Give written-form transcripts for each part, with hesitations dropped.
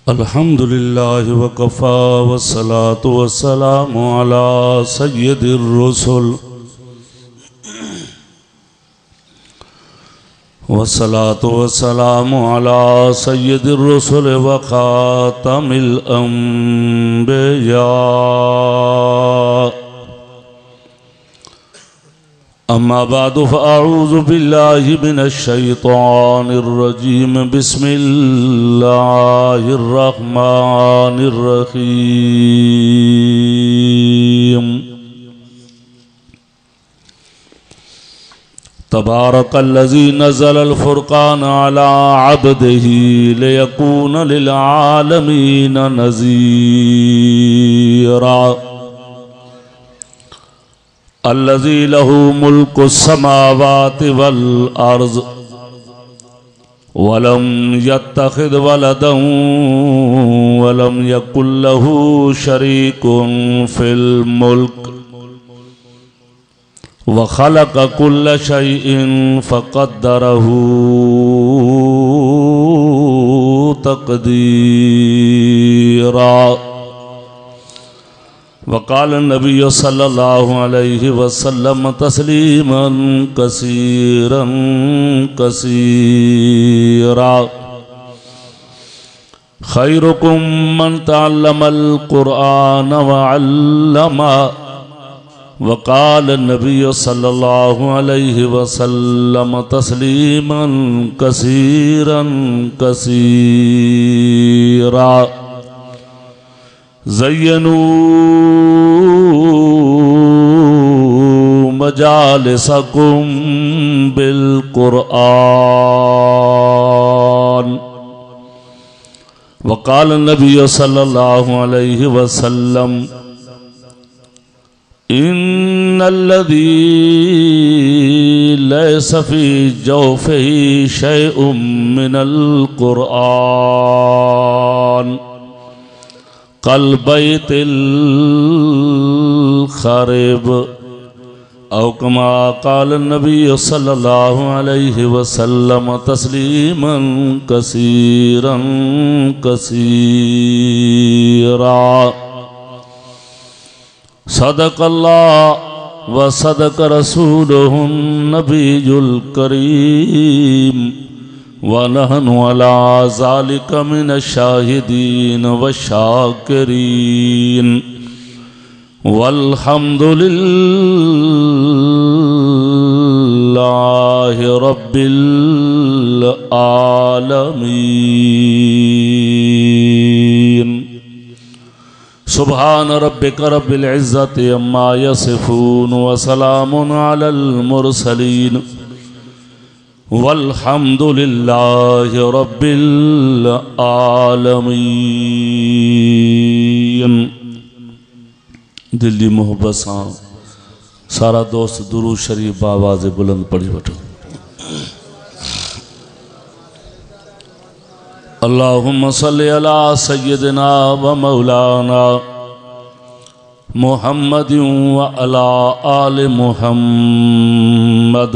अल्हम्दुलिल्लाह वकफ़ा वस्सलातु वस्सलामु अला सय्यिदिर रुसुल वस्सलातु वस्सलामु अला सय्यिदिर रुसुल व खातमिल अंबिया। अम्मा बादु फ़अऊज़ु बिल्लाहि मिनश शैतानिर रजीम। बिस्मिल्लाहिर रहमानिर रहीम। तबारकल्लज़ी नज़्ज़लल फ़ुरक़ान अला अब्दिही लियकून लिल आलमीन नज़ीरा। अल्लज़ी लहू मुल्कुस समावाति वल अर्ज़ वलम यत्तखिज़ वलदन वलम यकुल लहू शरीकुन फिल मुल्क व खलक़ कुल्ल शैइन फ़क़द्दरहू तक़दीरा। वक़ाल नबी सल्लल्लाहु अलैहि वसल्लम तस्लीमन कसीरन कसीरा। खैरुकुम मन तअल्लमल कुरआन व अल्लमा। वक़ाल नबी सल्लल्लाहु अलैहि वसल्लम तस्लीमन कसीरन कसीरा। ज़य्यनू मजालिसकुम बिल कुरआन। वक़ाल नबी सल्लल्लाहु अलैहि वसल्लम इन्नल्लज़ी लैसा फ़ी जौफ़िही शैउम मिनल कुरआन कल बैतिल खरिब। औ कमा क़ाल नबी सल्लल्लाहु अलैहि वसल्लम तस्लीमन कसीरन कसीरा। सदक़ल्लाह व सदक़ रसूलुहुन नबियुल करीम व नहनु अला ज़ालिका मिनश शाहिदीन व शाकिरीन वल्हम्दुलिल्लाहि रब्बिल आलमीन। सुब्हान रब्बिका रब्बिल इज़्ज़ति अम्मा यसिफून व सलामुन अलल मुरसलीन वल्हम्दुलिल्लाहि रब्बिल आलमीन। दिल्ली मोहब्बत सां सारा दोस्त दुरूद शरीफ बावाज़ बुलंद पढ़ी वठो। अल्लाहुम्मा सल्लि अला सय्यिदिना व मौलाना मुहम्मदिन व अला आलि मुहम्मद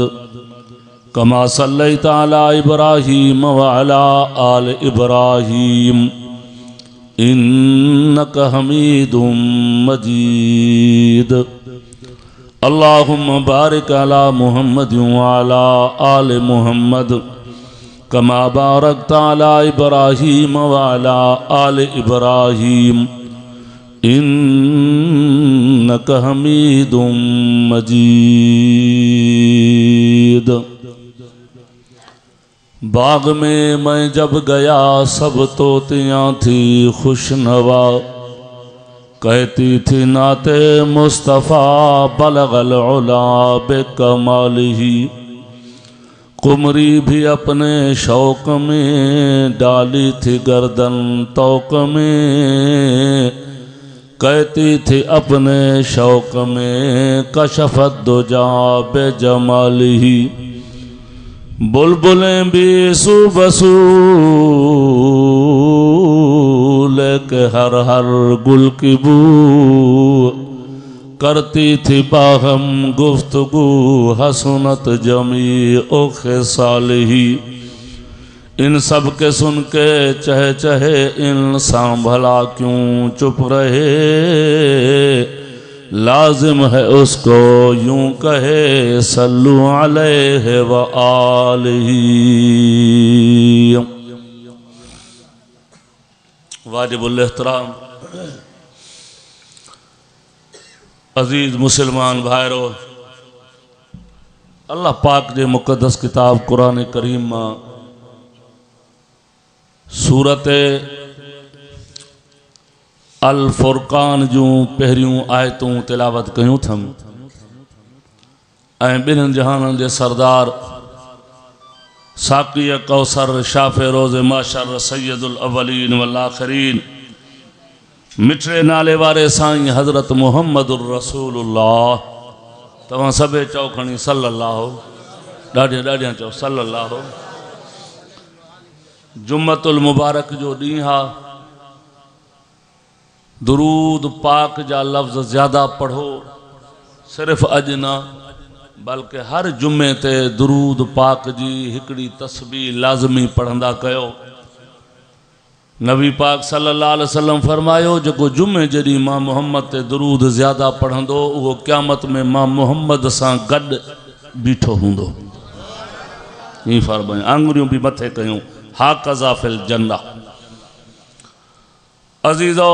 कमा सल्लैता अला इब्राहीम व अला आलि इब्राहीम इन्नका हमीदुम मजीद। अल्लाहुम्मा बारिक अला मुहम्मदिन व अला आलि मुहम्मद कमा बारकता अला इब्राहीम व अला आलि इब्राहीम इन्नका हमीदुम मजीद। बाग में मैं जब गया सब तोतियाँ थी खुशनवा। कहती थी नाते मुस्तफ़ा बलगल उला बेकमालिही। कुमरी भी अपने शौक में डाली थी गर्दन तौक में। कहती थी अपने शौक में कशफत दुजा बेजमालिही। बुलबुलें भी सुबसू लेके हर हर गुल की बू करती थी बाहम गुफ्तगू हसनत जमी ओ ख़िसालिही। इन सब के सुन के चहे चहे इंसान भला क्यों चुप रहे, लाजिम है उसको यूं कहे सल्लु अलैहि व आलिही। वाजिबुल एहतराम अजीज मुसलमान भाइरो, अल्लाह पाक जे मुक़द्दस किताब कुरान करीम मां सूरत अल फुरकान जूं पहिरियों आयतूं तिलावत कयूं थम ऐं ॿिन्हिनि जहाननि जे सरदार साक़ी कौसर शाफ़े रोज़ माशर सैयदुल अवलीन वल आखिरीन मिठड़े नाले वारे साईं हज़रत मुहम्मदुर रसूलुल्लाह। तव्हां सभे चओ खणी सल्लल्लाहु, ॾाढियां ॾाढियां चओ सल्लल्लाहु। जुम्मतुल मुबारक जो ॾींहुं हा, दुरूद पाक जा लफ्ज़ ज़्यादा पढ़ो, सिर्फ़ अॼु न बल्कि हर जुमे ते दुरूद पाक जी हिकिड़ी तस्बीह लाज़मी पढ़ंदा कयो। नबी पाक सल्लल्लाहु अलैहि वसल्लम फरमायो, जेको जुमे जॾहिं मां मुहम्मद ते दुरूद ज़्यादा पढ़ंदो उहो क़यामत में मां मुहम्मद सां गॾु बीठो हूंदो। ईं फरमायो, आंगुरियूं बि मथे कयूं, हा कज़ा फिल जन्ना। अज़ीज़ो,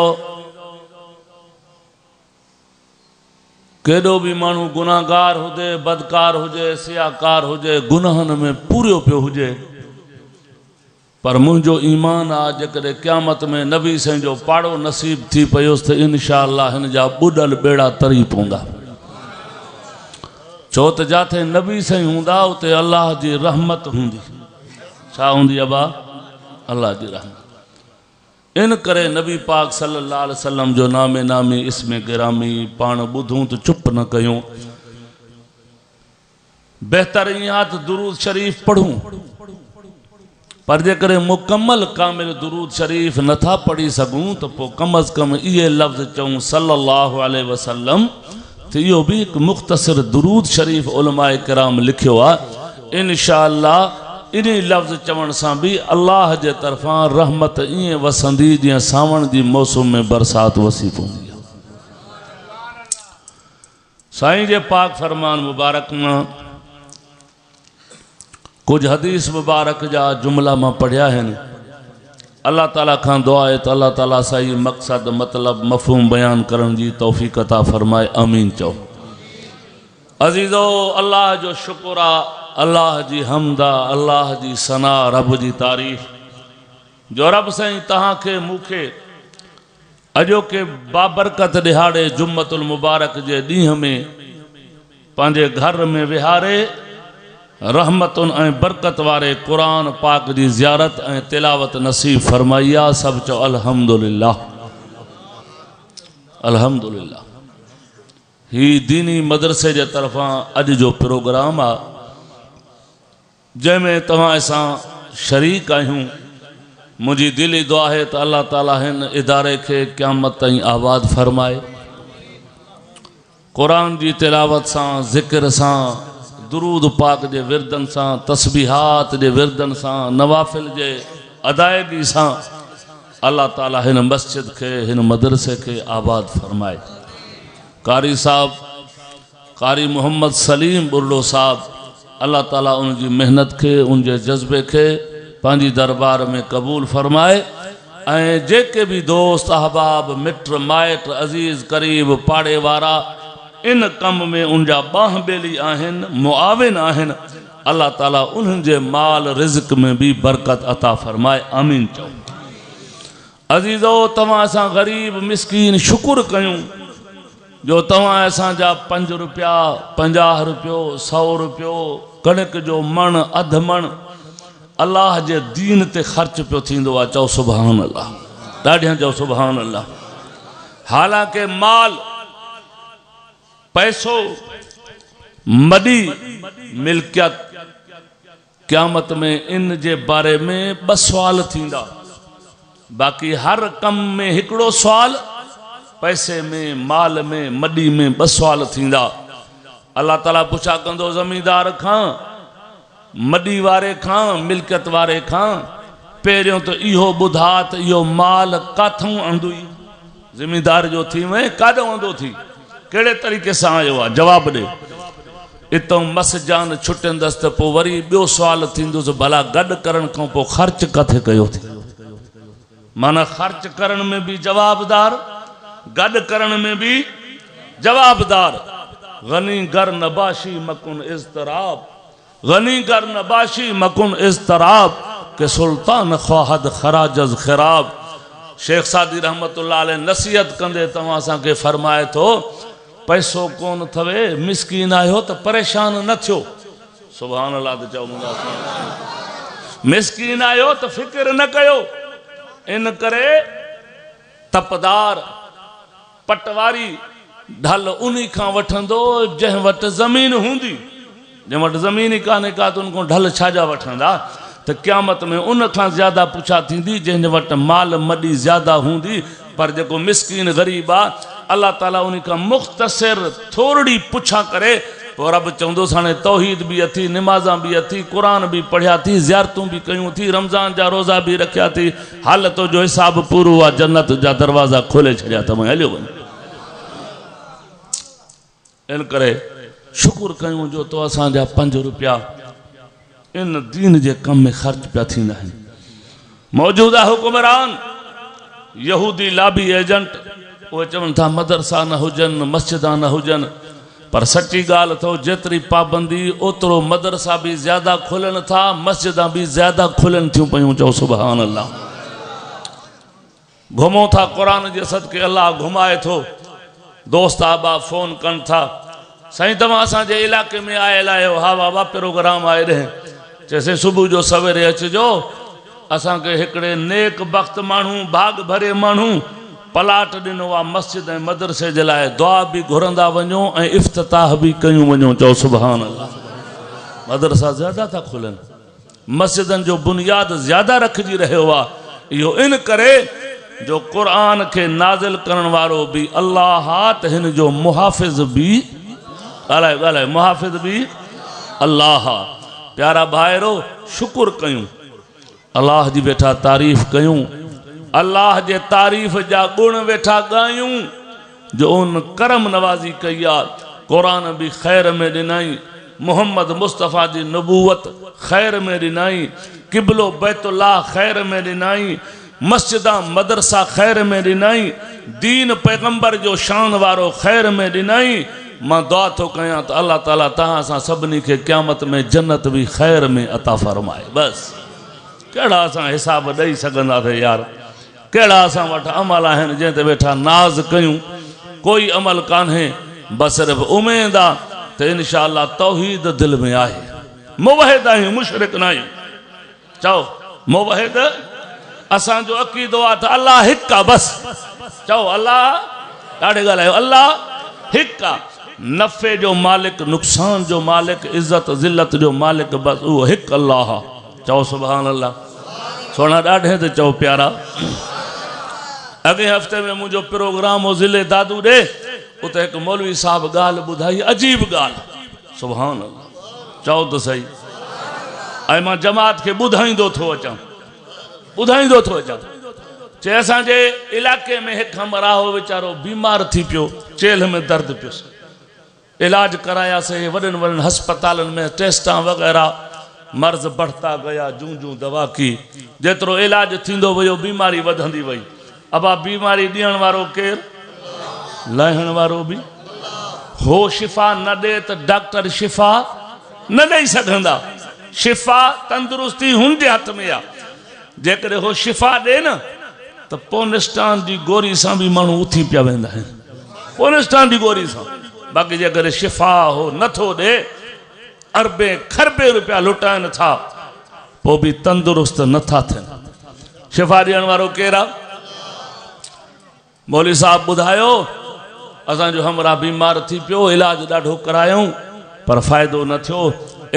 केॾो बि माण्हू गुनाहगार हुजे, बदकार हुजे, सियाकार हुजे, गुनाहनि में पूरियो पियो हुजे, पर मुंहिंजो ईमान आहे जेकॾहिं क़यामत में नबी साईं जो पाड़ो नसीब थी पियोसि त इंशाअल्लाह हिन जा ॿुॾल ॿेड़ा तरी पवंदा। छो त जिथे नबी साईं हूंदा उते अल्लाह जी रहमत हूंदी। छा हूंदी अबा? अल्लाह जी रहमत। इन करे नबी पाक सल्लल्लाहु अलैहि वसल्लम जो नामे नामी इसमें गिरामी पाण ॿुधूं तो चुप न कयूं। बेहतर ईअं आहे त दुरूद शरीफ़ पढ़ूं, पर जेकॾहिं मुकम्मल कामिल दुरूद शरीफ़ नथा पढ़ी सघूं त पोइ कम अज़ कम इहे लफ़्ज़ चऊं सल्लल्लाहु अलैहि वसल्लम, त इहो बि हिकु मुख़्तसिर दुरूद शरीफ़ उलमाए किराम लिखियो आहे। इंशाअल्लाह इन लफ़्ज़ चवण सां भी अल्लाह जे तरफ़ां रहमत ईअं वसंदी जीअं सावण जी मौसम में बरसात वसी पवंदी आहे। साईं जे पाक फरमान मुबारक मां कुछ हदीस मुबारक जा जुमला मां पढ़िया आहिनि। अल्लाह ताला खां दुआ आहे त अल्लाह ताला सही मक़सद मतलब मफ़हूम बयान करण जी तौफ़ीक़ अता फरमाए, आमीन चओ। अज़ीज़ो, अल्लाह जो शुक्र आहे, अल्लाह जी हमदा, अल्लाह जी सना, रब जी तारीफ़ जो रब साईं तव्हांखे मूंखे अॼोके बाबरकत दिहाड़े जुम्मतुल मुबारक जे ॾींहं में पंहिंजे घर में विहारे रहमतुन ऐं बरकत वारे क़ुरान पाक जी ज़ियारत ऐं तिलावत नसीब फरमाई आहे। सभु चओ अल्हम्दुलिल्लाह, अल्हम्दुलिल्लाह। ही दीनी मदरसे जे तरफ़ां अॼु जो प्रोग्राम आहे जंहिंमें तव्हां असां शरीक आहियूं। मुंहिंजी दिली दुआ आहे त अल्लाह ताला हिन इदारे खे क़यामत ताईं आबाद फरमाए। क़ुरान जी तिलावत सां, ज़िक्र सां, दुरूद पाक जे विरदनि सां, तस्बीहात जे विरदनि सां, नवाफिल जे अदायगी सां अल्लाह ताला हिन मस्जिद खे, हिन मदरसे खे आबाद फरमाए। कारी साहब, कारी मोहम्मद सलीम बुर्लो साहब, अल्लाह ताला उनकी मेहनत के, उनके जज्बे के पंहिंजी दरबार में कबूल फरमाए। ऐं जेके भी दोस्त अहबाब मिट माइट अज़ीज़ करीब पाड़े वारा इन कम में उनजा बाह बेली आहिन, मुआविन आहिन, अल्लाह ताला उन्हनि जे माल रिज़्क में भी बरकत अता फरमाए, आमीन चओ। अज़ीज़ो, तव्हां असां गरीब मिसकीन शुक्र कयूं जो तव्हां असांजा 5 रुपया, 50 रुपयो, 100 रुपयो, कणिक जो मण, अध मण अल्लाह जे दीन ते ख़र्च पियो थींदो आहे। चओ सुभान अल्लाह, ॾाढियां चओ सुभान अल्लाह। हालांकि माल, पैसो, मडी मिल्कियत, क़यामत में इन जे बारे में 2 सुवाल थींदा। बाक़ी हर कम में हिकिड़ो सुवाल, पैसे में, माल में, मडी में 2 सुवाल थींदा। अल्लाह ताला पुछा कंदो ज़मींदार खां मडी वारे खां मिल्कियत वारे खां पहिरियों तो इहो ॿुधा त इहो माल काथों आंदुई ज़िमीदार जो थी वए काॾों आंदो थी कहिड़े तरीक़े सां आयो आहे जवाब ॾे इतों मस जान छुटंदसि त पोइ वरी ॿियो सुवाल थींदुसि भला गॾु करण खां पोइ ख़र्च किथे कयो थी माना ख़र्च करण में भी जवाबदार गॾु करण में भी जवाबदार गनी गर नबाशी मकुन इज़्तराब गनी गर नबाशी मकुन इज़्तराब के सुल्तान ख्वाहद खराजज खराब शेख सादी रहमतुल्लाह अलैह नसीहत कंदे तव्हां असांखे फरमाए थो पैसो कोन थवे मिसकीन आयो तो परेशान न थियो सुभान अल्लाह ते चओ मिसकीन आयो तो फिक्र न कयो इन करे तपदार पटवारी ढल उन्हीं खां वठंदो जंहिं वटि ज़मीन हूंदी जंहिं वटि ज़मीन ही कान्हे का तो उनको ढल छाजा वठंदा तो क़यामत में उन खां ज़्यादा पुछा थींदी जंहिं वटि माल मडी ज़्यादा हूंदी पर जेको मिसकीन गरीब आ अल्लाह ताला उन खां मुख्तसिर थोड़ी पुछा करे पोइ रब चवंदुसि हाणे तौहीद भी अथी निमाज़ा भी अथी कुरान भी पढ़िया थी ज़ियारतूं भी कयूं थी रमज़ान जा रोज़ा भी रखिया थी हाल तो जो हिसाब पूरो आ जन्नत जा दरवाज़ा खोले छॾिया तव्हां हलियो वञ इन करे शुक्र कयूं जो तो असांजा 5 रुपया इन दीन जे कम में ख़र्च पिया थींदा आहिनि मौजूदा हुक्मरान यहूदी लाबी एजेंट वो चवन था मदरसा न हुजन मस्जिदा न हुजन पर सच्ची गाल तो जेतरी पाबंदी ओतरो मदरसा भी ज्यादा खुलन था मस्जिदा भी ज्यादा खुलन थी पयूं चो सुभान अल्लाह घुमो था कुरान जे सदके अल्लाह घुमाए थो दोस्त आबा फोन कन था साईं तव्हां असांजे इलाके में आयल आयो हा बाबा प्रोग्राम आए रहे जैसे सुबह जो सवेरे अचजो असांखे हिकड़े नेक वक्त मानू भाग भरे मानू पलाट दिनो आ मस्जिद ए मदरसे जे लाए दुआ भी घुरंदा वञो ए इफ्तिताह भी कयूं वञो चो सुभान अल्लाह मदरसा ज्यादा था खुलन मस्जिदन जो बुनियाद ज्यादा रखजी रहियो आ इहो इन करे जो कुरान के नाजिल करण वारो भी अल्लाह हात हिन जो मुहाफिज भी गालाए मुहाफिज भी अल्लाह प्यारा भाइरो शुक्र कयूं अल्लाह जी वेठा तारीफ कयूं अल्लाह जे तारीफ जा गुण वेठा गायूं जो उन करम नवाजी कई आ कुरान भी खैर में दिनाई मोहम्मद मुस्तफ़ा जी नबूवत खैर में दिनाई किबलो बैतुल्लाह खैर में दिनाई मस्जिदा मदरसा खैर में दिनाई दीन पैगंबर जो शान वारो खैर में दिनाई मां दुआ तो कयां तो अल्लाह ताला तहां सा सबनी के क़यामत में जन्नत भी खैर में अता फरमाए बस केड़ा असां हिसाब दई सगंदा थे यार केड़ा असां वट अमल आहिनि जंहिं ते वेठा नाज कयूं कोई अमल कान्हे बस सिर्फ उम्मीद आ तो इंशाअल्लाह तौहीद दिल में आहे मुवहिद आहियूं मुशरिक न आहियूं चओ मुवहिद असां जो अक़ीदो आ त अल्लाह हिक आ बस चओ अल्लाह ॾाढे ॻाल्हायो अल्लाह हिक आ नफ़े जो मालिक नुक़सान जो मालिक इज्जत ज़िल्लत जो मालिक बस वो हिक अल्लाह चओ सुभान अल्लाह सोना ॾाढे ते चओ प्यारा अगे हफ्ते में मुझो प्रोग्राम हो ज़िले दादू ॾे उते एक मौलवी साहब गाल बुधाई अजीब गाल सुभान अल्लाह चओ तो सही ऐं मां जमात के बुधाईंदो थो अचां चे असांजे इलाके में एक हमराहो वीचारो बीमार थी पियो चेल में दर्द पियोस इलाज करायासीं वॾनि वॾनि हस्पतालन में टेस्टा वग़ैरह मर्ज बढ़ता गया जूं जूं दवा की जेतिरो इलाज थींदो वियो बीमारी वधंदी वई अबा बीमारी ॾियण वारो केर लाहिण वारो भी हो शिफ़ा न दे तो डॉक्टर शिफ़ा न ॾेई सघंदा शिफ़ा तंदुरुस्ती हुनजे हथ में आ जेकॾहिं हो शिफ़ा ॾे न तो पोनिस्टान जी गोरी सां भी माण्हू उथी पिया वेंदा आहिनि पोनिस्टान जी गोरी सां बाक़ी जेकॾहिं शिफ़ा हो नथो ॾे अरबे खरबे रुपया लुटाइनि था पोइ भी तंदुरुस्त नथा थियनि शिफ़ा ॾियण वारो केरु आहे मौलवी साहब ॿुधायो असांजो हमरा बीमार थी पियो इलाज ॾाढो करायूं पर फ़ाइदो न थियो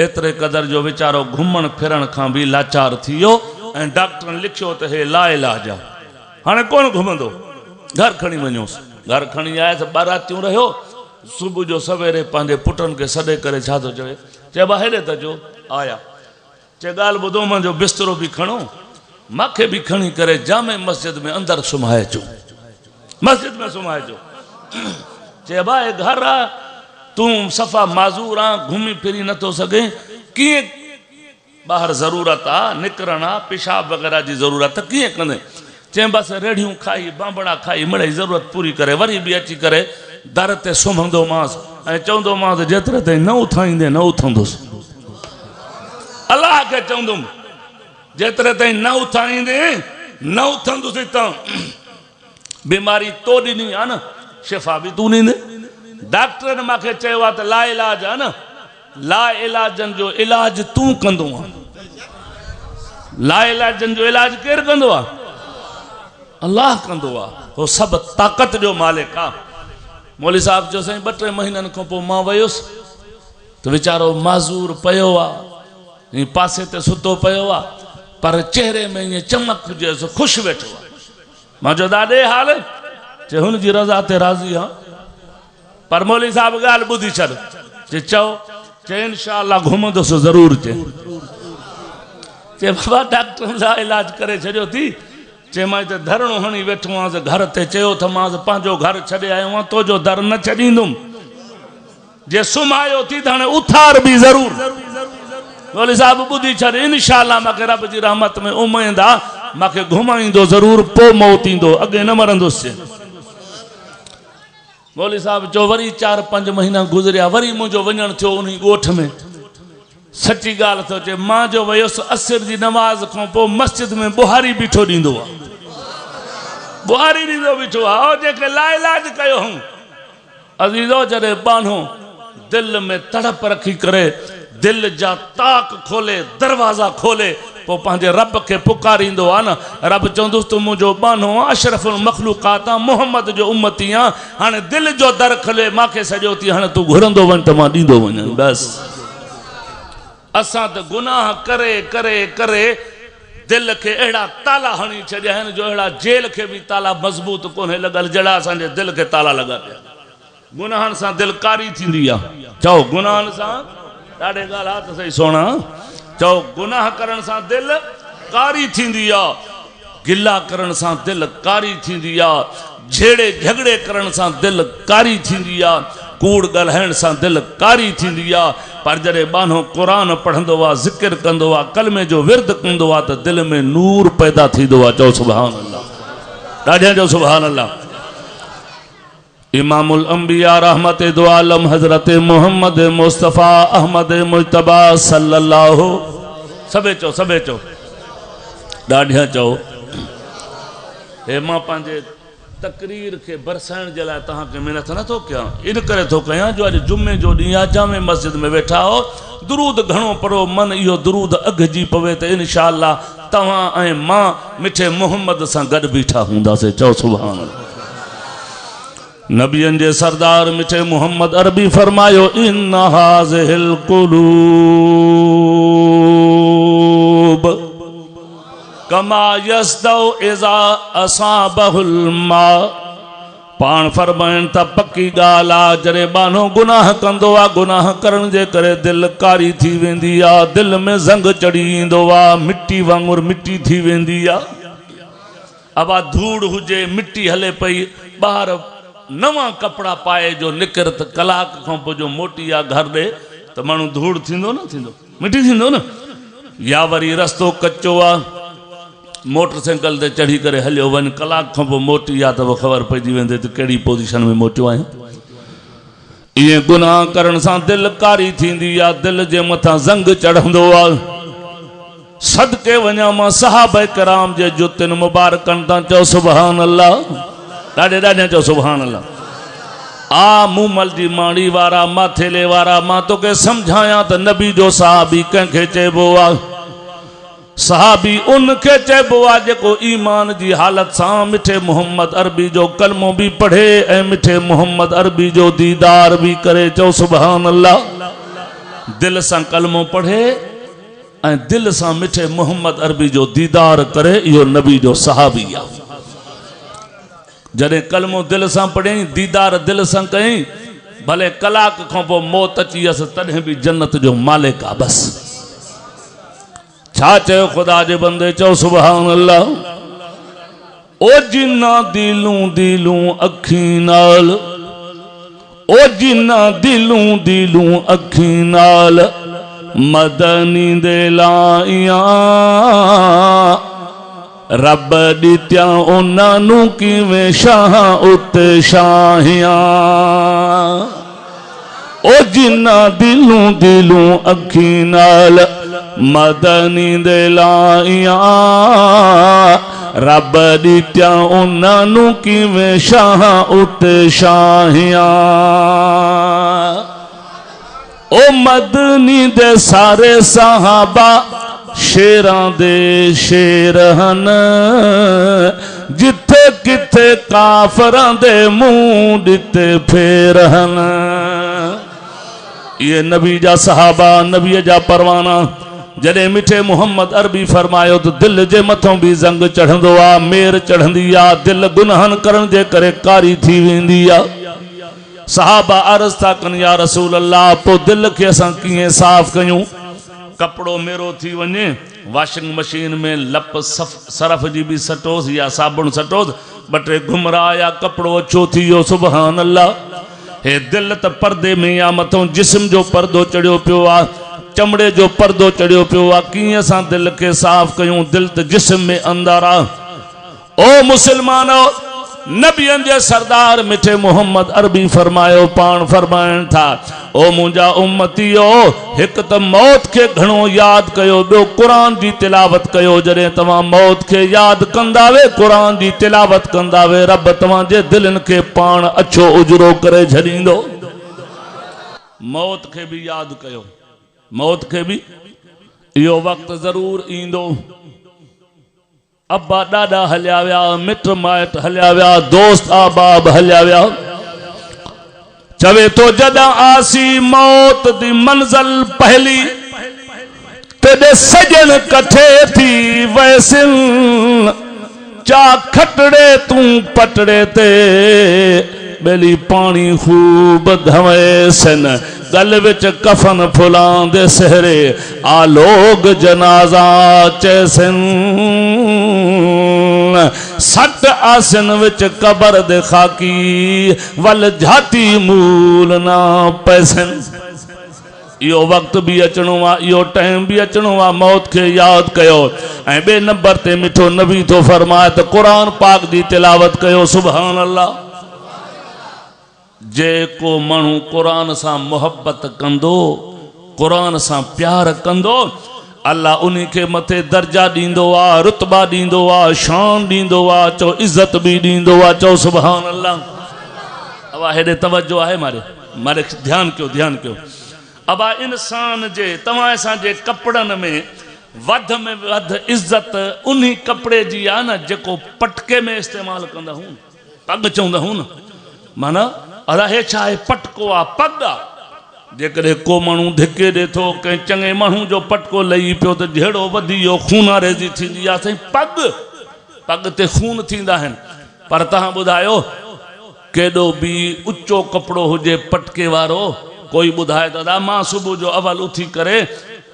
एतिरे क़दर जो वीचारो घुमण फिरण खां भी लाचार थी वियो ऐं डॉक्टरनि लिखियो त हे लाइलाज आहे हाणे कोन घुमंदो घर खणी वञोसि घर खणी आयसि बारातियूं रहियो सुबुह जो सवेरे पंहिंजे पुटनि खे सॾे करे छा थो चवे चइबा हेॾे त अचो आया चे ॻाल्हि ॿुधो मुंहिंजो बिस्तरो बि खणो मूंखे बि खणी करे जामे मस्जिद में अंदरि सुम्हाए अचो मस्जिद में सुम्हाए अचो चे भाई घर आ तूं सफ़ा माज़ूर आ घुमी फिरी नथो सघे कीअं ॿाहिरि ज़रूरत आहे निकिरण आहे पेशाब वग़ैरह जी ज़रूरत कीअं कंदे चई बसि रेड़ियूं खाई बांबड़ा खाई मिड़ई ज़रूरत पूरी करे वरी बि अची करे दर ते सुम्हंदोमांसि ऐं चवंदोमांसि जेतिरे ताईं न उथाईंदे न उथंदुसि अलाह खे चवंदुमि जेतिरे ताईं न उथाईंदे न उथंदुसि त बीमारी तो ॾिनी आहे न शिफ़ा बि तूं ॾींदे डॉक्टर मूंखे चयो आहे त ला इलाज आहे न ला इलाजनि जो इलाज तूं कंदो आहे ला इलाजनि जो इलाज केरु कंदो आहे अल्लाह कंदो आहे हो सभु ताक़त जो मालिक आहे मौली साहब चयो साईं 2-3 महीननि खां पोइ मां वियुसि त वीचारो माज़ूर पियो आहे पासे ते सुतो पियो आहे पर चेहरे में ईअं चमक हुजेसि ख़ुशि वेठो आहे मां चयो ॾाढे हाल चए हुन जी रज़ा ते राज़ी आहे पर मौली साहब ॻाल्हि ॿुधी छॾ चओ चे इंशाअल्लाह घुमंदुसि ज़रूरु चे बाबा डॉक्टर जा इलाज करे छॾियो थी चे मां हिते धरणो हणी वेठो आहियां घर ते चयो त मां पंहिंजो घर छॾे आयो आहियां तुंहिंजो दर न छॾींदुमि जे सुम्हायो थी त हाणे उथार बि ज़रूरु मौली साहब ॿुधी छॾ इंशाअल्लाह मूंखे रब जी रहमत में उमेद आहे मूंखे घुमाईंदो ज़रूरु पोइ मौत ईंदो अॻे न मरंदुसि मौली साहब चयो वरी 4-5 महीना गुज़रिया वरी मुंहिंजो वञणु थियो उन ॻोठ में सची ॻाल्हि थो चए मां जो वियुसि असर जी नमाज़ खां पोइ मस्जिद में बुहारी बीठो ॾींदो आहे बुहारी ॾींदो बीठो आहे जेके लाइलाज कयो हूं अज़ीज़ो जॾहिं बानो दिलि में तड़प रखी करे दिल जा ताक खोले दरवाज़ा खोले पोइ पंहिंजे रब खे पुकारींदो आहे न रब चवंदुसि तूं मुंहिंजो बानो अशरफुल मखलूकात आहे मोहम्मद जो उम्मती आहे हाणे दिलि जो दर खोले मूंखे सॼो थी हाणे तूं घुरंदो वञ त मां ॾींदो वञा बसि असां त गुनाह करे करे करे दिलि खे अहिड़ा ताला हणी छॾिया आहिनि जो अहिड़ा जेल खे बि ताला मज़बूत कोन्हे लॻल जहिड़ा असांजे दिलि खे ताला लॻा पिया गुनाहनि सां दिलि कारी थींदी आहे चओ गुनाहनि सां ॾाढे ॻाल्हि आहे त सही सोना चओ गुनाह करण सां दिलि कारी थींदी आहे गिला करण सां दिलि कारी थींदी आहे झेड़े झगड़े करण सां दिलि कारी थींदी आहे कूड़ ॻाल्हाइण सां दिलि कारी थींदी आहे पर जॾहिं बानो क़ुरान पढ़ंदो आहे ज़िक्र कंदो आहे कलमे जो विर्द कंदो आहे त दिलि में नूर पैदा थींदो आहे चओ सुभान अल्लाह ॾाढा जो सुभान अल्लाह इमामुल अंबिया रहमत दो आलम हजरत मोहम्मद मुस्तफ़ा अहमद मुजतबा सल्लल्लाहु सबे चो ॾाढा चओ हे मां पंहिंजे तकरीर के बरसाइण जे लाइ तव्हांखे महिनत नथो कयां इन करे थो कयां जो अॼु जुमे जो ॾींहुं आहे जामे मस्जिद में वेठा हो दुरूद घणो पढ़ो मन इहो दुरूद अघिजी पवे त इंशाअल्लाह तव्हां ऐं मां मिठे मोहम्मद सां गॾु बीठा हूंदासीं चओ सुभान अल्लाह नबियन जे सरदार मिठे मोहम्मद अरबी फरमायो इन हाज़िल कुलूब कमा यस्दौ इज़ा असाबहुल मा पाण फरमाइनि त पक्की ॻाल्हि आहे जॾहिं बानो गुनाह कंदो आहे गुनाह करण जे करे दिलि कारी थी वेंदी आहे दिलि में ज़ंग चढ़ी ईंदो आहे मिट्टी वांगुरु मिट्टी थी वेंदी आहे अबा धूड़ हुजे मिट्टी हले पई ॿाहिरि नवां कपिड़ा पाए जो निकिर त कलाक खां पोइ जो मोटी आहे घर ॾे त माण्हू धूड़ थींदो न थींदो मिटी थींदो न या वरी रस्तो कचो आहे मोटरसाइकिल ते चढ़ी करे हलियो वञ कलाक खां पोइ मोटी आहे त ख़बर पइजी वेंदी त कहिड़ी पोज़ीशन में मोटियो आहियां इएं गुनाह करण सां दिलि कारी थींदी आहे दिलि जे मथां ज़ंग चढ़ंदो आहे सदके वञा मां सहाबा किराम जे जुतियुनि मुबारकनि तां चओ सुभान अल्लाह ॾाढे चओ सुभान अल्लाह आ मूमल जी माणी वारा माथेले वारा मां तोखे सम्झायां त नबी जो सहाबी कंहिंखे चइबो आहे सहाबी उनखे चइबो आहे जेको ईमान जी हालत सां मिठे मोहम्मद अरबी जो कलमो बि पढ़े ऐं मिठे मोहम्मद अरबी जो दीदार बि करे चओ सुभान अल्लाह दिलि सां कलमो पढ़े ऐं दिलि सां मिठे मोहम्मद अरबी जो दीदार करे इहो नबी जो सहाबी आहे जॾहिं कलमो दिलि सां पढ़ियईं दीदार दिलि सां कयईं भले कलाक खां पोइ मौत अची वियसि तॾहिं बि जन्नत जो मालिक आहे बसि छा चयो खुदा जे बंदे चओ सुभान अल्लाह। ओ जिन्ना दिलूं दिलूं अखी नाल, ओ जिन्ना दिलूं दिलूं अखी नाल मदनी दे लाइया रब दित्या उन्हां नूं किवें शाह उत्ते शाहियां। ओ जिन्ना दिलूं दिलूं अखी नाल मदनी दे लाइया रब दित्या उन्हां नूं किवें शाह उत्ते शाहियां। ओ मदनी दे सारे सहाबा शेरां दे शेर हन, जिथे किथे काफरां दे मुंह दिते फेर हन। ये नबी जा सहाबा नबी जा परवाना जडे मिठे मुहम्मद अरबी फरमायो तो दिल जे मथों भी जंग चढ़ंदो आ, मेर चढ़ंदी आ, दिल गुनाहन करण जे करे कारी थी वेंदी आ। सहाबा अर्ज था कन या रसूल अल्लाह पो दिल के असां कीअं साफ़ कयूं। कपड़ो मेरो थी वञे वॉशिंग मशीन में लप सरफ जी भी सटोस या साबुण सटोस, ॿ टे घुमरा या कपड़ो अछो थी वियो सुभान अल्लाह। हे दिल त पर्दे में या मथों जिस्म जो पर्दो चढ़ियो पियो आ, चमड़े जो पर्दो चढ़ियो पियो आ, कीअं असां दिल के साफ़ कयूं। दिल त जिस्म में अंदर आ। ओ मुसलमानो नबियन जे सरदार मिठे मुहम्मद अरबी फरमायो पान फरमाइण था ओ मुंहिंजा उम्मतियो हिक त मौत के घणो याद कयो, ॿियो कुरान जी तिलावत कयो। जॾहिं तव्हां मौत के याद कंदा वे कुरान जी तिलावत कंदा वे रब तव्हां जे दिलनि के पाण अछो उजरो करे छॾींदो। मौत के भी याद कयो, मौत के भी इहो वक्त जरूर ईंदो। अब्बा ॾाॾा हलिया विया, मिट माइट हलिया विया, दोस्त आबाब हलिया विया। चवे तो जॾां आसी मौत दी मंज़िल पहली तेरे सजन कठे थी वैसिन, चा खटड़े तू पटड़े ते बेली पानी खूब धवेसन, गल विच कफन फुलां दे सहरे आ लोग जनाजा चैसन, सट आसन विच कबर दे खाकी वल झाती मूल ना पैसन। यो वक्त भी अचणो आ, यो टाइम भी अचणो आ, मौत के याद कयो। ऐं ॿिए नंबर ते मिठो नबी तो फरमाए त कुरान पाक जी तिलावत कयो सुभान अल्लाह। जेको माण्हू कुरान सां मोहब्बत कंदो, कुरान सां प्यार कंदो, अल्लाह उन्हीं के मथे दर्जा दींदो आ, रुतबा दींदो आ, शान दींदो आ, चो इज्जत भी दींदो आ, चो सुभान अल्लाह। अब हेॾे तवज्जो आहे मारे मारे ध्यान कयो ध्यान कयो। अब इंसान जे तव्हां असांजे कपड़नि में वध इज्जत उन्हीं कपड़े जी आ न जेको पटके में इस्तेमाल कंदा हूं, पग चवंदा हूं न, माना अरे छा आहे पटको आ, पग आ। जेकॾहिं को माण्हू धिके ॾे थो, कंहिं चङे माण्हू जो पटको लही पियो त जहिड़ो वधी वियो खूनारेज़ी थींदी आहे। साईं पग ते खून थींदा आहिनि, पर तव्हां ॿुधायो केॾो बि उचो कपिड़ो हुजे पटके वारो, कोई ॿुधाए दादा मां सुबुह जो अवल उथी करे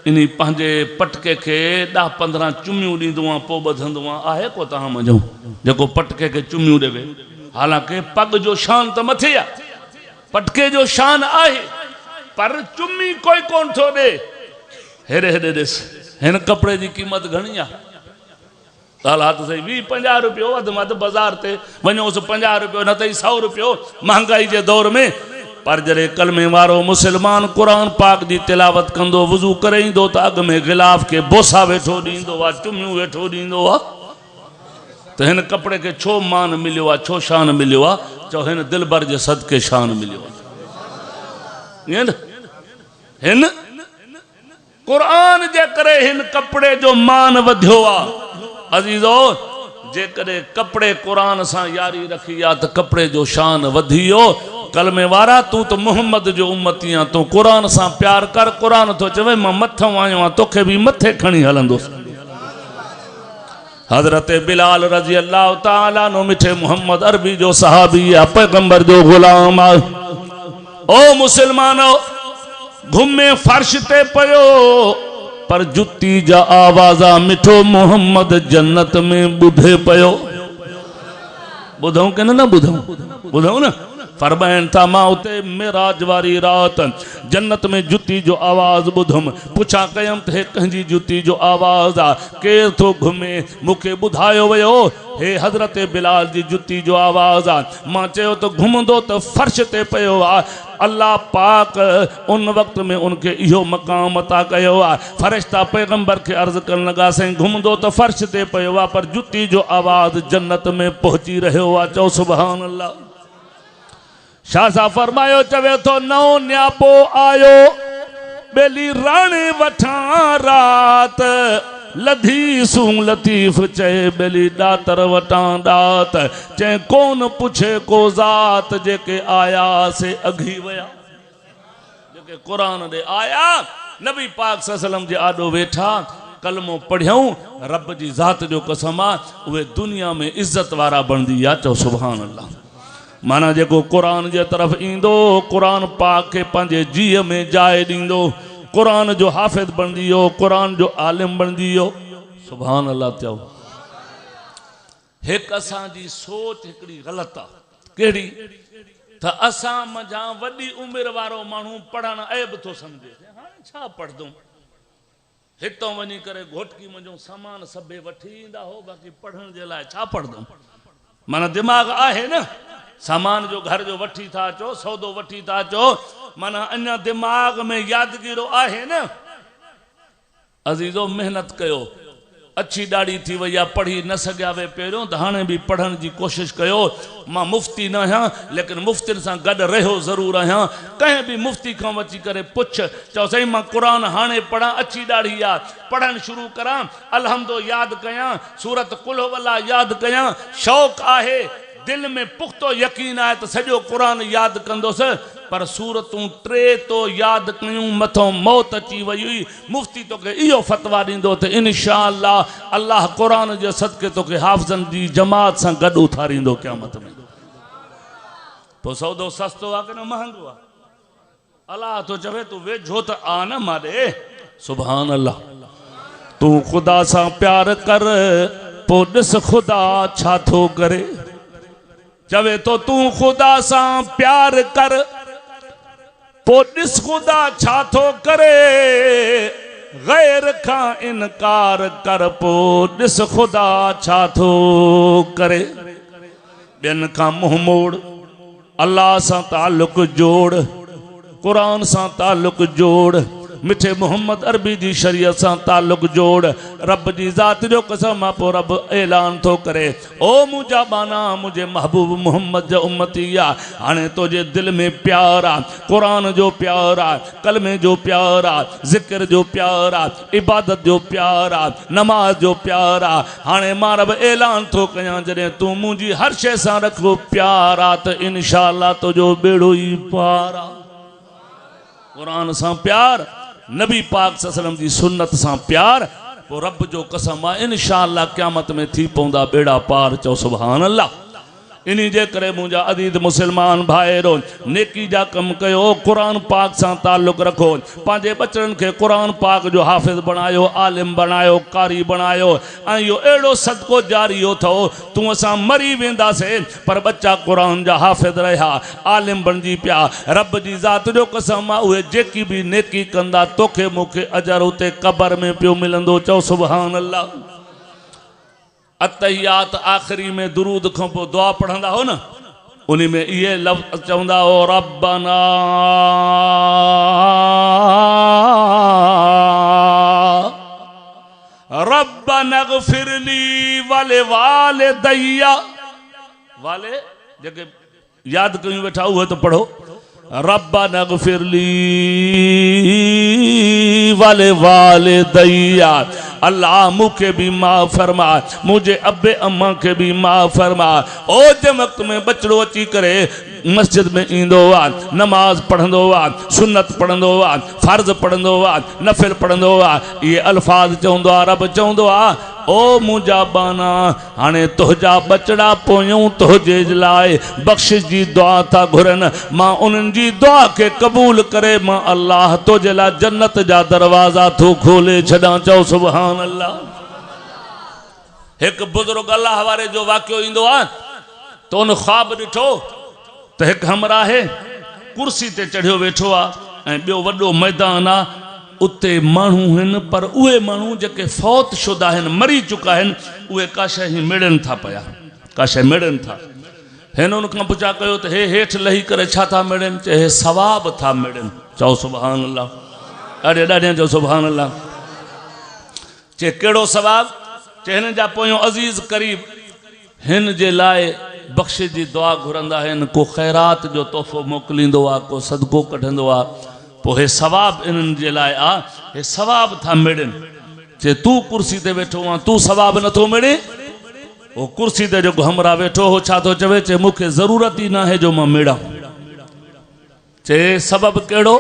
इन पंहिंजे पटके खे 10-15 चुमियूं ॾींदो आहियां पोइ ॿधंदो आहियां। आहे को तव्हां मुंहिंजो जेको पटके खे चुमियूं ॾेवे? हालांकि पग जो शान त मथे आहे, पटके जो शान आहे, पर चुमी कोई कोन थो ॾे। हेॾे हेॾे ॾिस, हिन कपिड़े जी क़ीमत घणी आहे? हालात सही 20-50 रुपयो वधि में वधि बाज़ार ते वञोसि 50 रुपयो न त 100 रुपयो महांगाई जे दौर में। पर जॾहिं कलमे वारो मुसलमान कुरान पाक जी तिलावत कंदो, वुज़ू करे ईंदो त अॻ में गिलाफ के बोसा वेठो ॾींदो आहे, चुमियूं वेठो ॾींदो आहे। त हिन कपिड़े के छो मान मिलियो आहे, छो शान मिलियो आहे? चओ हिन दिलबर जे सदके शान मिलियो आहे। ईअं न, हिन कुरान जे करे हिन कपिड़े जो मान वधियो आहे। अज़ीज़ो जेकॾहिं कपिड़े कुरान सां यारी रखी आहे त कपिड़े जो शान वधी वियो। कलमे वारा तूं त मोहम्मद जो उम्मती आहीं, तूं कुरान सां प्यार कर। कुरान थो चवे मां मथां आयो आहियां, तोखे बि मथे खणी हलंदुसि। हज़रत बिलाल रज़ी अल्लाह ताला नो मिठे मोहम्मद अरबी जो सहाबी आहे, पैगंबर जो गुलाम आहे। ओ मुसलमानो, घुमे फर्श ते पियो पर जुती जा आवाजा मिठो मोहम्मद जन्नत में बुधे पयो। बुधऊं के न बुधऊं बुधऊं न फरमाइन था मां उते मेराज वारी रात जन्नत में जुती जो आवाज बुधम पुछा कयम थे कंजी जुती जो आवाज आ केर तो घुमे मुखे बुधायो वयो हे हजरत बिलाल जी जुती जो आवाज आ मां चयो तो घुमंदो तो फर्श ते पयो आ। अल्लाह पाक उन वक्त में उनके इहो मकाम अता कयो आ। फरिश्ता पैगंबर के अर्ज करन लगा से घुमंदो तो फर्श ते पयो आ पर जुती जो आवाज जन्नत में पहुंची रहियो आ। चओ सुभान अल्लाह। शाह साहब फरमायो चवे तो नौ न्यापो आयो बेली राणे वठा रात लधी सूं लतीफ चए बेली दातर वटा दात चए कौन पुछे को जात जेके आया से अघी वया जेके कुरान दे आया नबी पाक सल्लल्लाहु जे आडो वेठा कलमो पढ़ियूं रब जी ज़ात जो कसम आ उहे दुनिया में इज्जत वारा बणदी आ। चओ सुभान अल्लाह। माना जेको कुरान जे तरफ ईंदो कुरान पाक के पंहिंजे जीअ में जाइ ॾींदो कुरान जो हाफ़िज़ बणदी हो कुरान जो आलिम बणदी हो। सुभान अल्लाह। चओ हिकु असांजी सोच हिकिड़ी ग़लति आहे कहिड़ी त असां मझां वॾी उमिरि वारो माण्हू पढ़णु ऐब थो सम्झे हाणे छा पढ़ंदुमि हितां वञी करे घोटकी मुंहिंजो सामान सभे वठी ईंदा हो बाक़ी पढ़ण जे लाइ छा पढ़ंदुमि। माना दिमाग़ आहे न सामान जो घर जो वठी था अचो सौदो वठी था अचो माना अञा दिमाग़ में यादगिरो आहे न। अज़ीज़ो मेहनत कयो अच्छी ॾाढी थी वई आहे पढ़ी न सघिया वे पहिरियों त हाणे बि पढ़ण जी कोशिशि कयो। मां मुफ़्ती न आहियां लेकिन मुफ़्तियुनि सां गॾु रहियो ज़रूरु आहियां। कंहिं बि मुफ़्ती खां अची करे पुछ चओ साईं मां क़ुरान हाणे पढ़ां अच्छी ॾाढी आहे पढ़णु शुरू करां अलहम्दो यादि कयां सूरत कुल वला यादि कयां शौक़ु आहे दिल में पुख्तो यकीन आहे त सॼो क़ुरान यादि कंदुसि पर सूरतूं टे तो यादि कयूं मथों मौत अची वई हुई मुफ़्ती तोखे इहो फतवा ॾींदो त इंशाअल्लाह अल्लाह क़ुरान जे सदके तोखे हाफ़िज़नि जी जमात सां गॾु उथारींदो क़यामत में। पोइ सौदो सस्तो आहे की न महांगो आहे अल्लाह तो चवे तूं वेझो त आ न मां ॾे। सुभान अल्लाह। तूं ख़ुदा सां प्यार कर पोइ ॾिस ख़ुदा छा थो करे। चवे तो तू खुदा सा प्यार कर पो ॾिस ख़ुदा छा थो करे गैर खां इनकार कर पो ॾिस ख़ुदा छा थो करे। ॿियनि खां मुंहुं मोड़ अल्लाह सां ताल्लुक जोड़ कुरान सां ताल्लुक जोड़ मिठे मोहम्मद अरबी जी शरीयत सां ताल्लुक जोड़ रब जी ज़ात जो कसम पो रब ऐलान थो करे ओ मुंहिंजा बाना मुझे महबूब मोहम्मद जो उम्मती आ हाणे तुझे दिल में प्यार आ कुरान जो प्यार आ कलमे जो प्यार आ जिक्र जो प्यार आ इबादत जो प्यार आ नमाज जो प्यार आ हाणे मां रब ऐलान थो कयां जॾहिं तूं मुंहिंजी हर शइ सां रखो प्यार आ त इंशाअल्लाह तुझो बेड़ो ई पार आ। कुरान सां प्यार नबी पाक सल्लल्लाहु जी सुन्नत सां प्यार पोइ रब जो कसम आहे इंशाअल्लाह क़यामत में थी पवंदा बेड़ा पार। चओ सुभान अल्लाह। इन्हीं जे करे मुंहिंजा अदीद मुसलमान भाइरो नेकी जा कम कयो कुरान पाक सां ताल्लुक रखो पंहिंजे बचड़नि खे कुरान पाक जो हाफ़िज़ बणायो आलिम बणायो कारी बणायो ऐं इहो अहिड़ो सदको जारियो थो तूं असां मरी वेंदासीं पर बच्चा कुरान जा हाफ़िज़ रहिया आलिम बणिजी पिया रब जी ज़ात जो कसम आहे उहे जेकी बि नेकी कंदा तोखे मूंखे अजर उते क़बर में पियो मिलंदो। चओ सुभान अल्लाह। अतहियात आखिरी में दुरूद खां पोइ दुआ पढ़ंदा हो न उन्हीं में ये लफ्ज़ चवंदा हो रब्बना रब्बना ग़फिरली वाले वाले दैया वाले जेके याद कयूं वेठा उहे तो पढ़ो रब्बना ग़फिरली वाले वाले दैया अल्लाह मुखे भी माफ़ फरमा मुझे अब्बे अम्मा के भी माफ़ फरमा। ओ जे वक्त में बचड़ो अची करे मस्जिद में ईंदो आहे नमाज पढ़ंदो आहे सुन्नत पढ़ंदो आहे फ़र्ज़ पढ़ंदो आहे नफ़िल पढ़ंदो आहे ये अल्फाज चवंदो आहे रब चवंदो आहे ओ मुंहिंजा बाना हाणे तुंहिंजा बचड़ा पोयूं तुंहिंजे लाइ बख़्शिश जी दुआ था घुरनि मां उन्हनि जी दुआ खे क़बूल करे मां अल्लाह तुंहिंजे लाइ जन्नत जा दरवाज़ा थो खोले छॾां चओ सुभान अल्लाह। एक बुजुर्ग अल्लाह वारे जो वाक़ियो ईंदो आहे तो उन ख्वाब ॾिठो त हिकु हमराहे कुर्सी ते चढ़ियो वेठो आहे ऐं ॿियो वॾो मैदान आहे उते माण्हू आहिनि पर उहे माण्हू जेके फौत शुदा आहिनि मरी चुका आहिनि उहे का शइ मिड़नि था पिया का शइ मिड़नि था। हिन उनखां पुछा कयो त हे हेठि लही करे छा था मिड़नि चए हे सवाब था मिड़नि चओ सुभान अल्लाह ॾाढे ॾाढे चओ सुभान अल्लाह। चए कहिड़ो सवाब चए हिन जा पोयों अज़ीज़ करीब हिन जे लाइ बख़्शिश जी दुआ घुरंदा आहिनि को ख़ैरात जो तोहफ़ो मोकिलींदो आहे को सदको कढंदो आहे पोइ हे सवाब इन्हनि जे लाइ आहे हे सवाब था मिड़नि। चए तूं कुर्सी ते वेठो आहे तूं सवाब नथो मिड़े वो कुर्सी ते जेको हमरा वेठो हो छा थो चवे चए मूंखे ज़रूरत ई न आहे जो मां मिड़ां। चए सबब कहिड़ो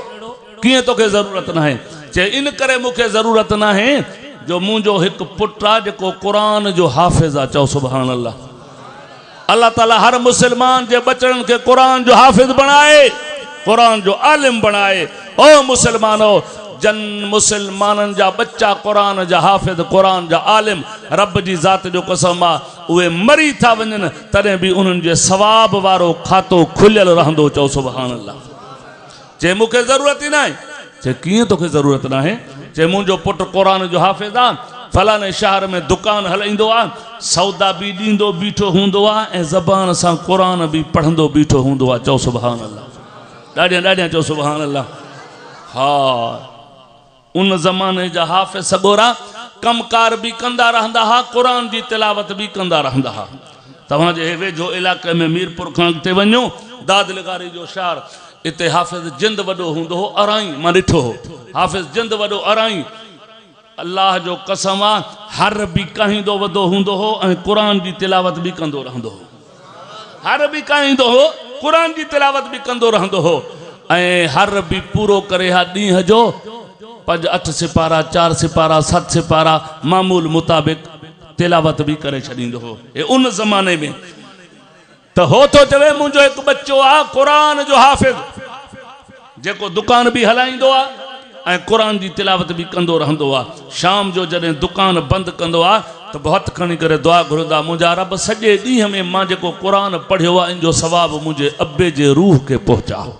कीअं तोखे ज़रूरत न आहे चए इन करे मूंखे ज़रूरत न आहे जो मुंहिंजो हिकु पुटु आहे जेको क़ुरान जो हाफ़िज़ आहे चओ सुभान अल्लाह। अल्लाह ताला हर मुसलमान जे बचड़नि खे क़ुरान जो हाफ़िज़ बणाए क़ुरान जो आलिम बणाए। ओ मुसलमानो जन मुसलमाननि जा बच्चा क़ुरान जा हाफ़िज़ क़ुरान जा आलिम रब जी ज़ात जो कसम आहे उहे मरी था वञनि तॾहिं बि उन्हनि जे सवाब वारो खातो खुलियल रहंदो चओ सुभान अल्लाह। चए मूंखे ज़रूरत ई न आहे चए कीअं तोखे ज़रूरत न आहे चए मुंहिंजो पुटु क़ुरान जो हाफ़िज़ आहे फलाणे शहर में दुकान हलाईंदो आहे सौदा बि ॾींदो बीठो हूंदो आहे ऐं ज़बान सां क़ुरान बि पढ़ंदो बीठो हूंदो आहे चओ सुभान अल्लाह ॾाढियां ॾाढियां चओ सुभान अल्लाह। हा उन ज़माने जा हाफ़िज़ सॻोरा कमकार भी कंदा रहंदा हा क़ुरान जी तिलावत भी कंदा रहंदा हा। तव्हांजे वेझो इलाके में मीरपुर खां अॻिते वञो दादलगारी जो शहर इते हाफ़िज़ जिंद वॾो हूंदो हो अराई मां ॾिठो हो हाफ़िज़ जिंद वॾो अराई अल्लाह जो कसम आहे हर भी काहींदो वॾो हूंदो हो ऐं क़ुरान जी तिलावत भी कंदो रहंदो हो हर भी काहींदो हो क़ुरान जी तिलावत भी कंदो रहंदो हो ऐं हर भी पूरो करे हा ॾींहं जो 5-8 सिपारा 4 सिपारा 7 सिपारा मामूल मुताबिक तिलावत भी करे छॾींदो हो। ये उन ज़माने में तो हो तो चवे मुंहिंजो हिकु बच्चो आहे क़ुरान जो हाफ़िज़ जेको दुकान भी हलाईंदो आहे ऐं क़ुरान जी तिलावत भी कंदो रहंदो आहे। शाम जो जॾहिं दुकान बंदि कंदो आहे त हथ खणी करे दुआ घुरंदा मुंहिंजा रब सॼे ॾींहं में मां जेको क़ुरान पढ़ियो आहे इन जो सवाब मुंहिंजे अब्बे जे रूह खे पहुचाओ।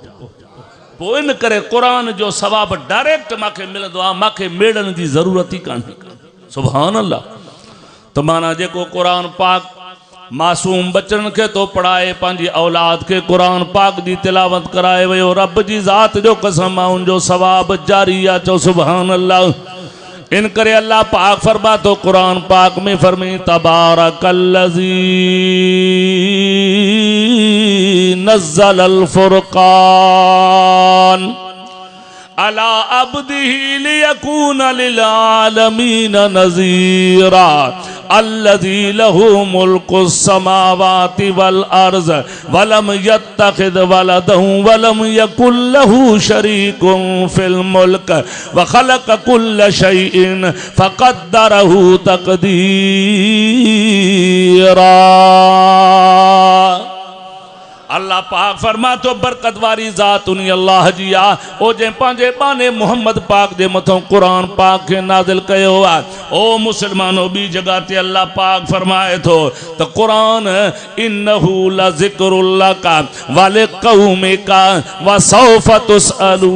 पोइ इन करे क़ुरान जो सवाब डायरेक्ट मूंखे मिलंदो आहे मूंखे मेड़नि जी ज़रूरत ई कान्हे सुभान अल्लाह। त माना जेको क़ुरान पाक मासूम बच्चन के तो पढ़ाए पंहिंजी औलाद के कुरान पाक जी तिलावत कराए वियो रब जी ज़ात जो कसम आहे उनजो सवाब जारी आहे चओ सुभान अल्लाह। इन करे अल्लाह पाक फरमा तो कुरान पाक में फरमी तबारकल्लज़ी नज़्ज़लल फुरक़ान अला अब्दिही लियकून लिल आलमीन नज़ीरा अल्लज़ी लहू मुल्कुस समावाति वल अर्ज़ वलम यत्तखिज़ वलदहु वलम यकुल लहू शरीकुन फिल मुल्क व खलक़ कुल्ल शैइन फ़क़द्दरहु तक़दीरा। अल्लाह पाक फरमा तो बरकत वारी ज़ात उन्हीं अल्लाह जी आ ओ जे पांजे बाने मोहम्मद पाक जे मथों कुरान पाक के नाज़िल कयो आ। ओ मुसलमानो बी जगह ते अल्लाह पाक फरमाए तो कुरान इन्नहु लज़िक्रुल लका व लिक़ौमिका व सौफ तुसअलून।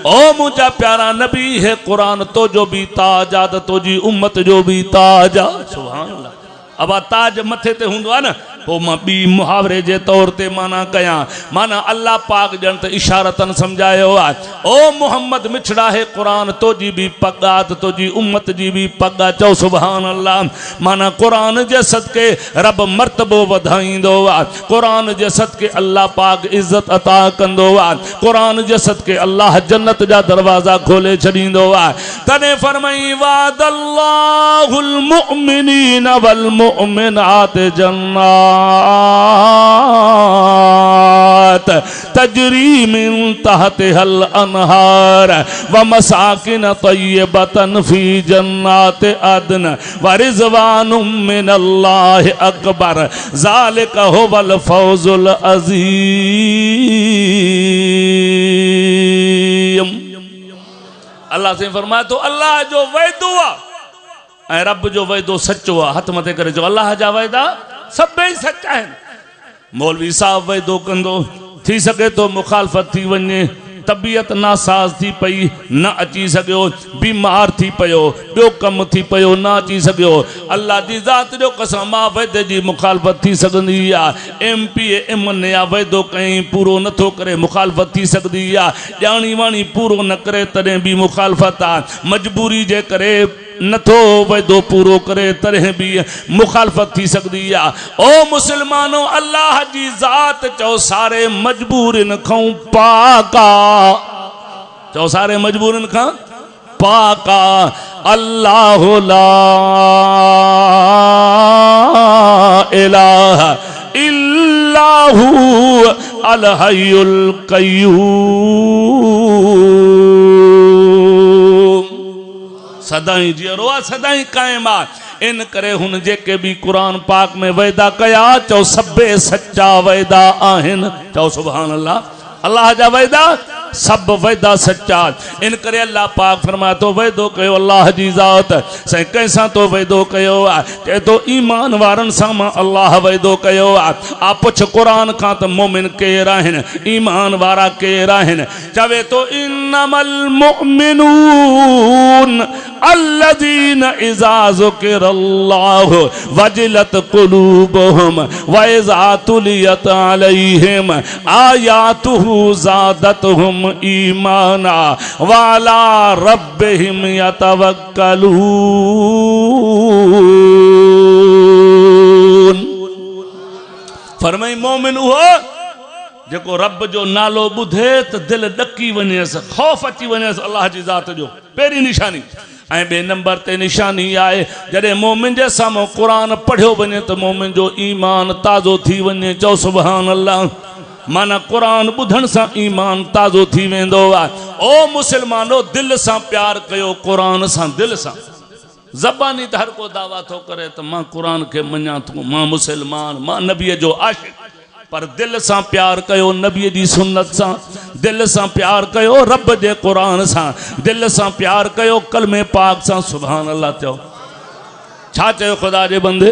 ओ मुझा प्यारा नबी है कुरान तो जो भी ताज आ तो जी उम्मत जो भी ताज आ सुभान अल्लाह। अब ताज मथे ते हुंदो आहे न पोइ मां ॿी मुहावरे जे तौर ते माना कयां माना अल्लाह पाक ॼण त इशारतन समझायो आहे ओ मोहम्मद मिठड़ा है कुरान तो जी भी पगा तो जी उम्मत जी भी पगा चओ सुभान अल्लाह। माना कुरान जे सदके रब मर्तबो वधाईंदो आहे कुरान जे सदके अल्लाह पाक इज्जत अता कंदो आहे कुरान जे सदके अल्लाह जन्नत जा दरवाजा खोले छॾींदो आहे। तॾहिं फरमाई वादल्लाहुल मुमिनीन वल मुमिनात जन्नात जन्नात तजरी मिन तहतिहल अनहार व मसाकिन तय्यबतन फी जन्नात अदन व रिज़वानुम मिनल्लाह अकबर ज़ालिका हुवल फौजुल अज़ीम। अल्लाह से फरमाया तो अल्लाह जो वैदो आहे रब जो वैदो सच्चो आहे। हथ मथे करे जो अल्लाह जा वैदा सभई सच्चा आहिनि। मौलवी साहब वैदो कंदो थी सके तो मुखालफ़त थी वञे, तबीयत नासाज़ थी पई न अची सघियो, बीमार थी पियो, ॿियो कमु थी पियो न अची सघियो, अल्लाह जी ज़ात जो कसम मां वैदे जी मुखालफ़त थी सघंदी आहे। MPA MN या वैदो कहीं पूरो नथो करे मुखालफ़त थी सघंदी आहे। ॼाणी वाणी पूरो न करे तॾहिं बि मुखालफ़त आहे। मजबूरी जे करे नथो वैदो पूरो करे तॾहिं बि मुखालफ़त थी सघंदी आहे। ओ मुसलमानो अल्लाह जी ज़ात चओ सारे मजबूरन खां पाका, चओ सारे मजबूरन खां पाका। अल्लाह ला इलाहा इल्लाहु अल हय्युल क़य्यूम। सदाई जीअरो आहे, सदाई क़ाइम आहे। इन करे हुन जेके भी कुरान पाक में वैदा कया चओ सभे सच्चा वैदा आहिनि। चओ सुभान अल्लाह। अल्लाह जा वैदा सब वैदा सच्चा। इन करे अल्लाह पाक फरमाए तो वैदो कयो अल्लाह जी ज़ात साईं कैसां तो वैदो कयो आहे। चए तो ईमान वारनि सां मां अल्लाह वैदो कयो आहे। आ पुछ कुरान खां त मोमिन केर आहिनि, ईमान वारा केर आहिनि। चवे तो इन्नमल मुमिनून अल्लज़ीन इज़ा ज़ुकिरल्लाहु वजिलत क़ुलूबुहुम व इज़ा तुलियत अलैहिम आयातुहु ज़ादतहुम ईमाना व अला रब्बिहिम यतवक्कलून। फरमाई मोमिन उहो जेको रब जो नालो ॿुधे त दिलि ॾकी वञेसि, ख़ौफ़ अची वञेसि अल्लाह जी ज़ात जो। पहिरीं निशानी। ऐं ॿिए नंबर ते निशानी आहे जॾहिं मोमिन जे साम्हूं क़ुरान पढ़ियो वञे त मोमिन जो ईमान ताज़ो थी वञे। चओ सुभान अल्लाह। माना क़ुरान ॿुधण सां ईमान ताज़ो थी वेंदो आहे। ओ मुसलमानो दिलि सां प्यार कयो, क़ुरान सां दिलि सां। ज़बानी त हर को दावा थो करे त मां क़ुरान खे मञां थो, मां मुसलमान, मां नबीअ जो आशिक़। पर दिल सां प्यार कयो नबीअ जी सुन्नत सां, दिल सां प्यार कयो रब जे क़ुरान सां, दिल सां प्यार कयो कलमे पाक सां। सुभान अल्लाह। चओ छा चयो खुदा जे बंदे?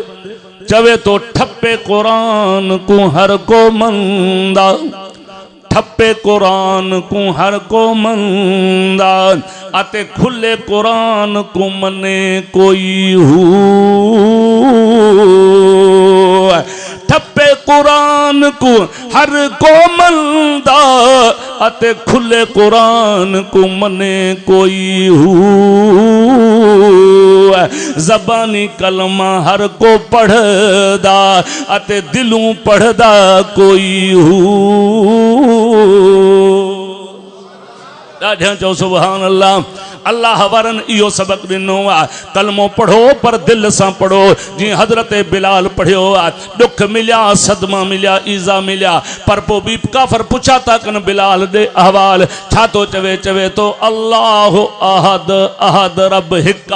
चवे तो ठप्पे कुरान को हर को मंदा, ठप्पे कुरान को हर को मंदा, अते खुले कुरान को मने कोई हू। ठप्पे कुरान को हर को मंदा, अते खुले कुरान को मने कोई हू। ज़बानी कलमा हर को पढ़दा, अते दिलों पढ़दा कोई हू। ॾाढा चओ सुभान अल्लाह। अल्लाह वारन इहो सबक ॾिनो आहे कलमो पढ़ो पर दिल सां पढ़ो। जीअं हज़रत बिलाल पढ़ियो आहे, दुख मिलिया, सदमा मिलिया, ईज़ा मिलिया, पर पोइ बि काफ़र पुछा था कनि बिलाल ॾे अहवाल। छा थो चवे? चवे तो अल्लाह अहद अहद रब हिक।